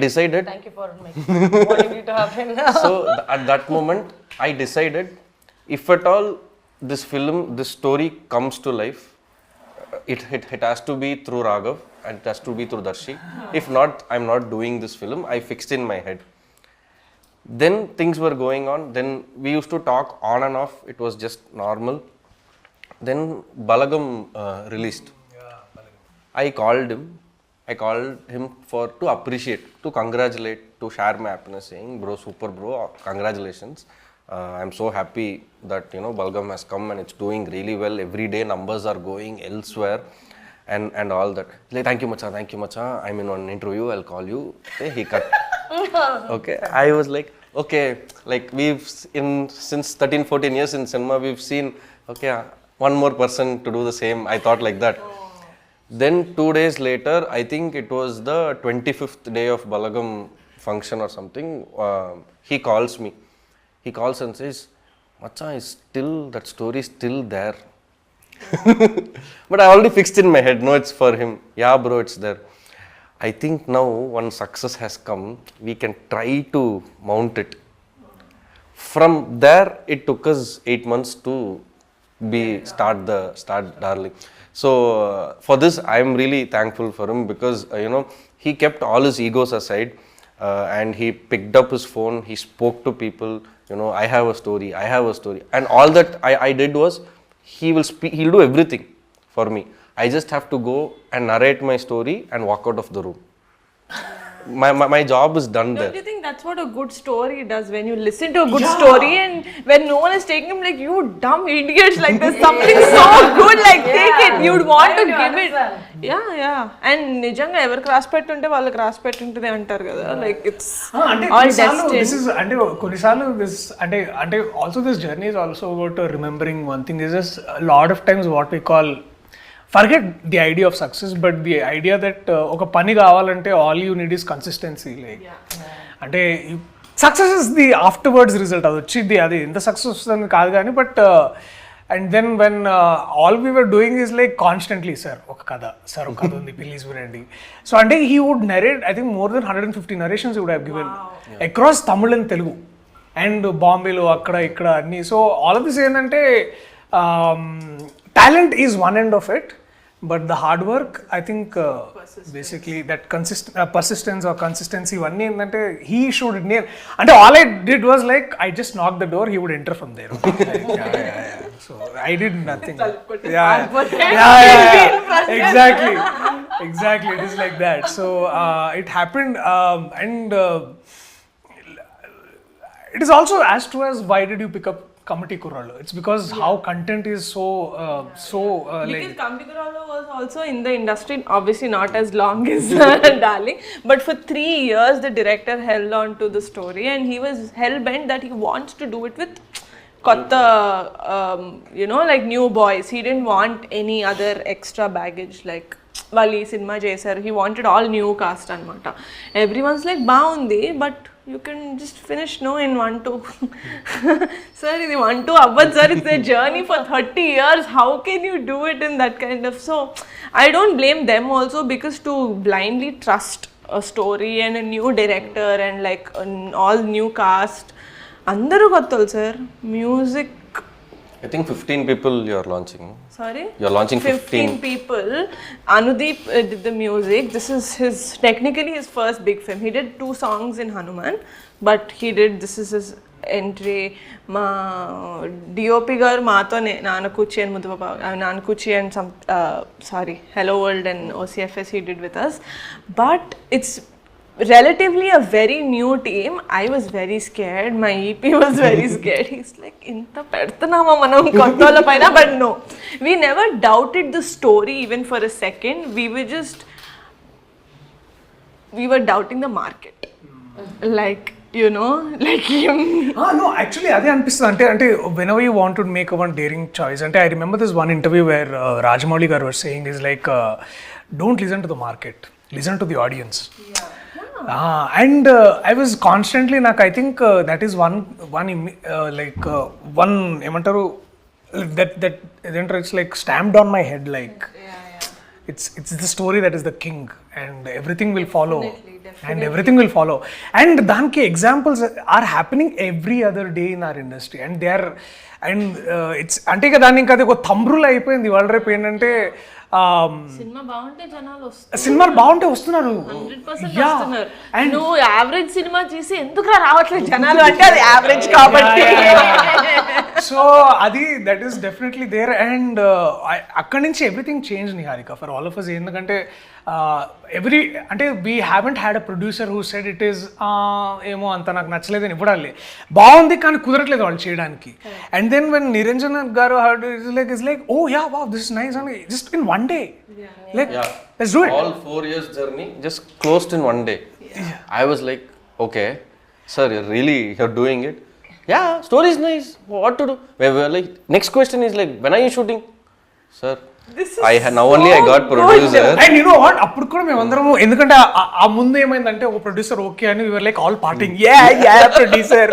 decided. Thank you for wanting it to happen. So at that moment, I decided, if at all this story comes to life, it has to be through Raghav and it has to be through Darshi. If not, I'm not doing this film. I fixed in my head. Then things were going on. Then we used to talk on and off. It was just normal. Then Balagam released. I called him to appreciate, to congratulate, to share my happiness, saying, bro, super bro, congratulations. I'm so happy that Balgam has come and it's doing really well. Every day numbers are going elsewhere and all that. Like, thank you macha. I'm in one interview, I'll call you. Okay, he cut. Okay, I was like, okay, like since 13-14 years in cinema, we've seen, okay, one more person to do the same. I thought like that. Then 2 days later, I think it was the 25th day of Balagam function or something, he calls me. He calls and says, Macha, that story is still there. But I already fixed in my head, no, it's for him. Yeah, bro, it's there. I think now one success has come, we can try to mount it. From there, it took us 8 months to start Darling. So for this, I am really thankful for him because he kept all his egos aside and he picked up his phone. He spoke to people. I have a story. And all that I did was he'll do everything for me. I just have to go and narrate my story and walk out of the room. My job is done there. Don't you think that's what a good story does? When you listen to a good story and when no one is taking him, like, you dumb idiots, like there's something so good, like take it. You'd want to give it. Yeah. And nijanga ever cross pettunte vallu cross pettuntade antaru kada. Like it's all destined. This is konisalu this also this journey is also about remembering one thing. Is just a lot of times what we call, forget the idea of success, but the idea that oka pani kavalante all you need is consistency. Like ante success is the afterwards result. Adi inta success ani kaadu gaani, but and then when all we were doing is like constantly, sir oka kada undi please vinandi. So ante he would narrate, I think more than 150 narrations he would have given across Tamil and Telugu and Bombay lo akkada ikkada anni. So all of this endante talent is one end of it, but the hard work, I think basically that persistence or consistency one endante he should nail. And all I did was like I just knocked the door, he would enter from there. Like, yeah. So I did nothing. Exactly. It is like that. So it happened, and it is also as to as why did you pick up Comedy Kurallu? It's because how content is so because Comedy Kurallu was also in the industry, obviously not as long as Darling, but for 3 years the director held on to the story and he was hell bent that he wants to do it with kotta, like new boys. He didn't want any other extra baggage, like Vali cinema chesaru. He wanted all new cast anamata. Everyone's like baundi, but you can just finish in 1-2. Sir, this 1-2 avvad sir, it's a journey for 30 years. How can you do it in that kind of... So I don't blame them also, because to blindly trust a story and a new director and like all new cast, andaru kottolu sir, music. I think 15 people you are launching. Sorry? You are launching 15 people. Anudeep did the music. This is technically his first big film. He did 2 songs in Hanuman, but this is his entry. Ma DOP gar maatone Nanakuchi and Mudhupapa, Nanakuchi and some Hello World and OCFS he did with us. But it's relatively a very new team. I was very scared. My EP was very scared. He's like, inta pedtanama manam kottala paina, but no, we never doubted the story even for a second. We were doubting the market, like him. No, actually ade anpistadu ante whenever you want to make one daring choice, ante I remember this one interview where Rajamouli garu was saying is like, don't listen to the market, listen to the audience. And I was constantly, I think that is one emantaru that it's like stamped on my head, like it's the story that is the king, and everything will follow. And everything will follow. And danki examples are happening every other day in our industry, and they are, and it's అంటే ఇక దాన్ని ఇంకా అది ఒక తంబ్రులు అయిపోయింది ఇవాళ రేపు ఏంటంటే సినిమా బాగుంటే జనాలు వస్తారు, సినిమాలు బాగుంటే వస్తున్నారు. 100% వస్తున్నారు. నువ్వు యావరేజ్ సినిమా చూసి ఎందుకు రావట్లేదు జనాలు అంటే అది యావరేజ్ కాబట్టి. సో అది that is definitely there. And అక్కడి నుంచి everything change Niharika for all of us. ఎందుకంటే అంటే we haven't had a producer who said it is ఏమో అంత నాకు నచ్చలేదు అని ఇవ్వడాలి, బాగుంది కానీ కుదరట్లేదు వాళ్ళు చేయడానికి. And then when Niranjan garu heard it's like oh yeah wow this is nice అని just in one day like let's do it. All 4 years journey just closed in one day. I was like, okay, sir, you're doing it. Yeah, story is nice. What to do? We were like, next question is like, when are you shooting? Sir, now only I got producer. And you know what, అప్పుడు కూడా మేమందరం ఎందుకంటే ఆ ముందు ఏమైందంటే ఒక producer okay అని we're like all partying yeah producer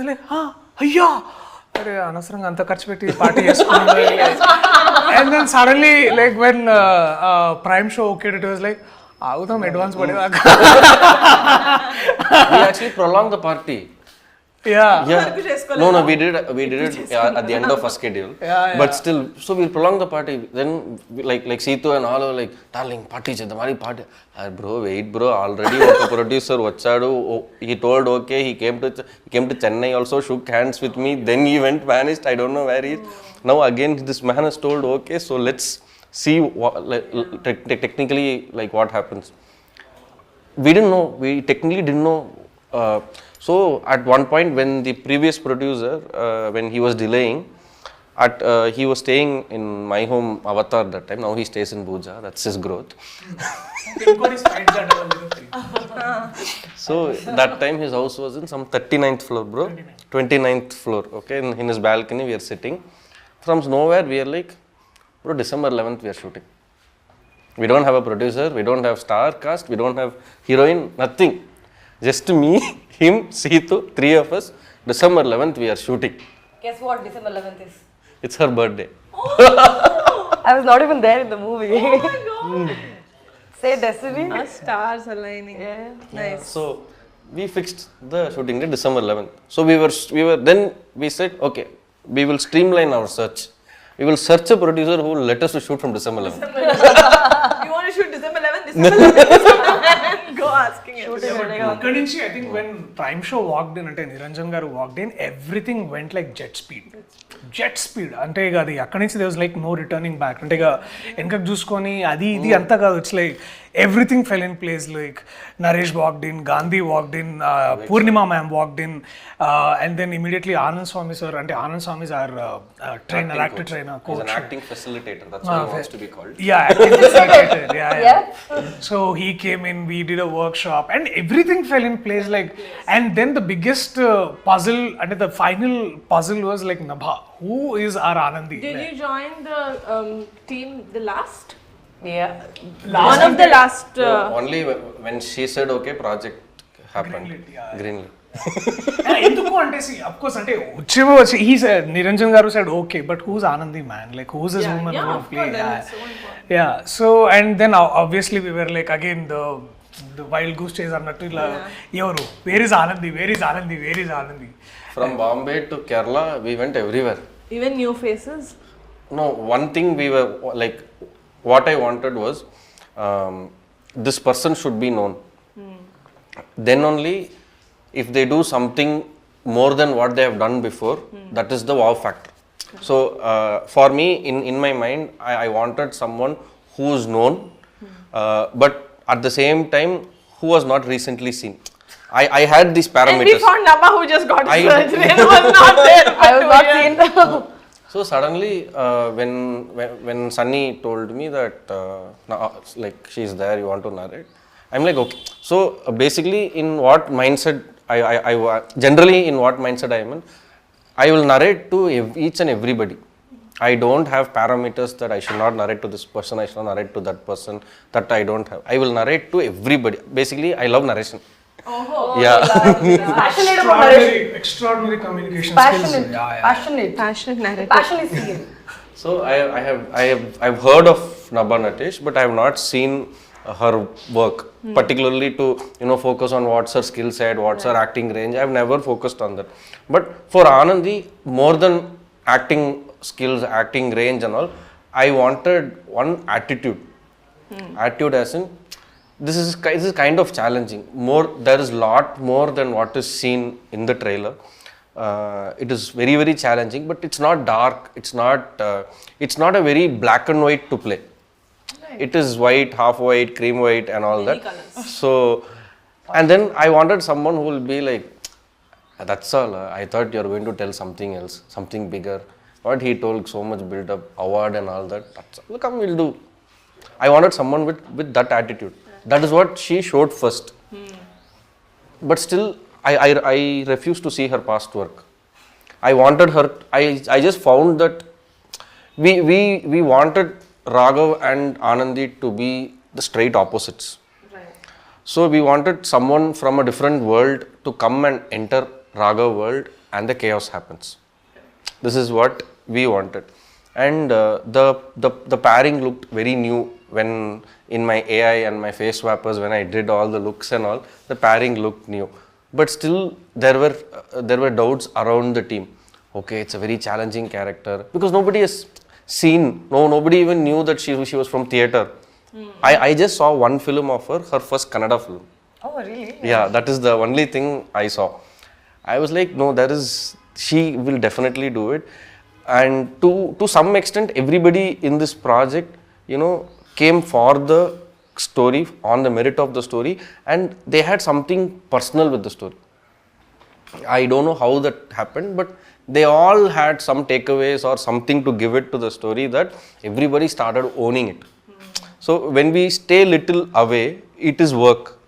like అయ్యా అరే అనవసరంగా అంత ఖర్చు పెట్టి పార్టీ చేసుకున్నాం. And then suddenly like when prime show okay it was like ఆగుతాం అడ్వాన్స్ పడేదాకా. We actually prolonged the party. Yeah. No, we did it at the end of our schedule. But still, so we prolonged the party. Then like Seetu and all were like, darling, party chedam, mari party. Bro, wait bro, already oka producer vachadu. He told okay, he came to Chennai also, shook hands with me. Then he went vanished. I don't know where he is. Now again this man has told okay, so let's see what, technically like what happens. We didn't know. We technically didn't know. So at one point when the previous producer, when he was delaying, he was staying in my home Avatar that time. Now he stays in Bhuja. That's his growth. So that time his house was in some 39th floor, bro. 29th floor. Okay, in his balcony we are sitting. From nowhere we are like, bro, December 11th we are shooting. We don't have a producer. We don't have star cast. We don't have heroine. Nothing. Just me, him, Seetu, 3 of us. December 11th, we are shooting. Guess what December 11th is? It's her birthday. I was not even there in the movie. Oh my god. Say destiny. Our stars aligning. Yeah. Nice. So we fixed the shooting date December 11th. So we were then we said okay, we will streamline our search. We will search a producer who will let us to shoot from December 11th. You want to shoot December 11th? December 11th. Go asking it. అక్కడి నుంచి I think when prime show walked in అంటే నిరంజన్ గారు walked in everything went like jet speed అంటే ఇక అది అక్కడి నుంచి they was like no returning back. అంటే ఇక వెనకకు చూసుకొని అది ఇది అంతా కాదు, it's like everything fell in place. Like Naresh walked in, Gandhi walked in, Purnima ma'am walked in, and then immediately Anand Swami sir, అంటే Anand Swami our trainer, actor trainer, He's an acting facilitator. That's what he wants to be called. Yeah, acting facilitator. Yeah. So he came in, we did a workshop, and everything fell in place. Like, and then the biggest puzzle, and the final puzzle was like Nabha. Who is our Anandi? Did you join the team the last? Yeah. One of the last. Only when she said okay, project happened. Greenlit. ఎందుకు అంటే of course అంటే వచ్చి he said Niranjan గారు said okay but who's Anandi man like who's this woman gonna play yeah so and then obviously we were like again the wild goose chase అన్నట్టు ఇలా ఎవరు where is Anandi From Bombay to Kerala, we went everywhere. Even new faces? No, one thing we were like, what I wanted was, this person should be known. Then only, if they do something more than what they have done before, that is the wow factor. So, for me, in my mind, I wanted someone who is known, but at the same time, who was not recently seen. I had these parameters. And we found Nabha who just got surgery and was not there. I was not seen. So suddenly, when Sunny told me that like she's there, you want to narrate, I'm like okay. So basically, in what mindset I generally in what mindset I am in, I will narrate to each and everybody. I don't have parameters that I should not narrate to this person, I should not narrate to that person, that I don't have. I will narrate to everybody. Basically, I love narration. Oh, yeah. Passionate about narration. Extraordinary communication Passionate. skills. Passionate. Passionate narrative. Passionate serial. So I've heard of Nabha Natesh, but I have not seen her work, particularly to focus on what's her skill set, what's her acting range. I have never focused on that. But for Anandi, more than acting skills, acting range and all, I wanted one attitude. Attitude as in, this is kind of challenging. There is lot more than what is seen in the trailer. It is very, very challenging, but it's not dark. It's not a very black and white to play. Right. It is white, half white, cream white, and all many that. Colors. So, and then I wanted someone who will be like, that's all. I thought you were going to tell something else, something bigger. What he told, so much build up, award and all that. That's all. Come, we'll do. I wanted someone with that attitude. That is what she showed first. But still, I refused to see her past work. I wanted her. I just found that we wanted Raghav and Anandi to be the straight opposites. Right. So we wanted someone from a different world to come and enter Raghav world, and the chaos happens. This is what we wanted, and the pairing looked very new when in my AI and my face swappers, when I did all the looks and all, the pairing looked new. But still, there were doubts around the team. Okay, it's a very challenging character because nobody has seen. Nobody even knew that she was from theatre. I just saw one film of her first Kannada film. Oh, really? Yeah, that is the only thing I saw. I was like, no, she will definitely do it. And to some extent, everybody in this project, came for the story, on the merit of the story, and they had something personal with the story. I don't know how that happened, but they all had some takeaways or something to give it to the story that everybody started owning it. So when we stay little away, it is work.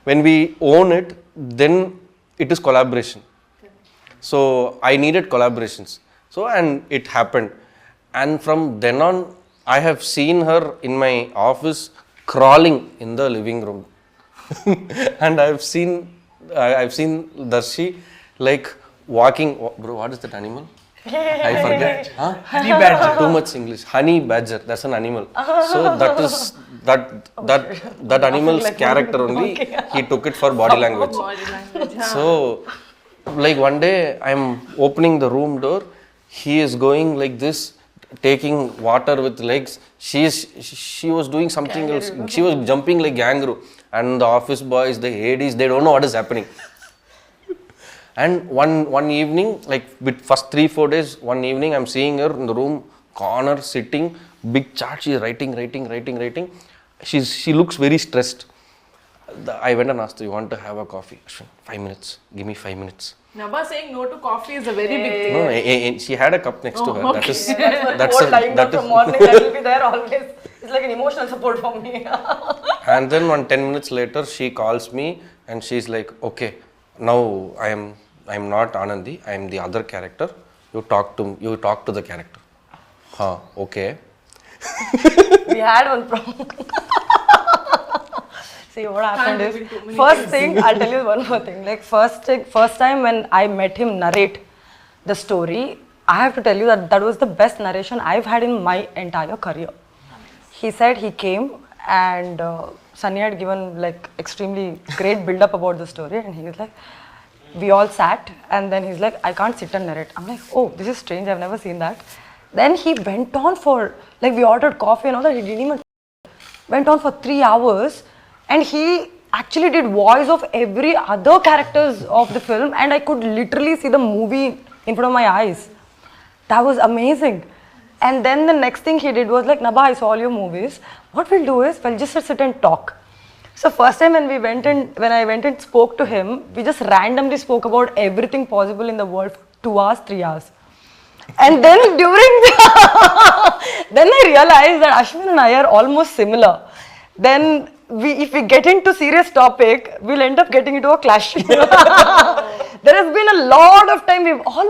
When we own it, then it is collaboration. So I needed collaborations. So, and it happened. And from then on, I have seen her in my office crawling in the living room. And I've seen Darshi like walking. Bro, what is that animal? I forget. Huh? Honey badger. Too much English. Honey badger. That's an animal. So that is that animal's character only. He took it for body language. So, like one day I'm opening the room door. He is going like this, taking water with legs. She was doing something else. She was jumping like kangaroo. And the office boys, the ADs, they don't know what is happening. And one evening, like with first 3-4 days, one evening I'm seeing her in the room, corner, sitting, big chart, she's writing. She looks very stressed. I went and asked her, you want to have a coffee? 5 minutes, give me 5 minutes. Nabha saying no to coffee is a very big thing. No, she had a cup next to her. Okay. That's lying down from morning, that will be there always. It's like an emotional support for me. And then 10 minutes later, she calls me and she's like, okay, now I am not Anandi, I am the other character. You talk to the character. Okay. We had one problem. See what happened is, first thing, I'll tell you one more thing. Like first time when I met him narrate the story, I have to tell you that was the best narration I've had in my entire career. He said he came and Sunny had given like extremely great build up about the story, and he was like, we all sat, and then he's like, I can't sit and narrate. I'm like, oh, this is strange, I've never seen that. Then he went on for, like we ordered coffee and all that, he didn't even, went on for 3 hours. And he actually did voice of every other characters of the film, and I could literally see the movie in front of my eyes. That was amazing. And then the next thing he did was like, Nabha, I saw all your movies. What we'll do is, we'll just sit and talk. So first time when I went and spoke to him, we just randomly spoke about everything possible in the world for 2 hours, 3 hours. And then then I realized that Ashwin and I are almost similar. Then if we get into serious topic, we'll end up getting into a clash. There has been a lot of time we've all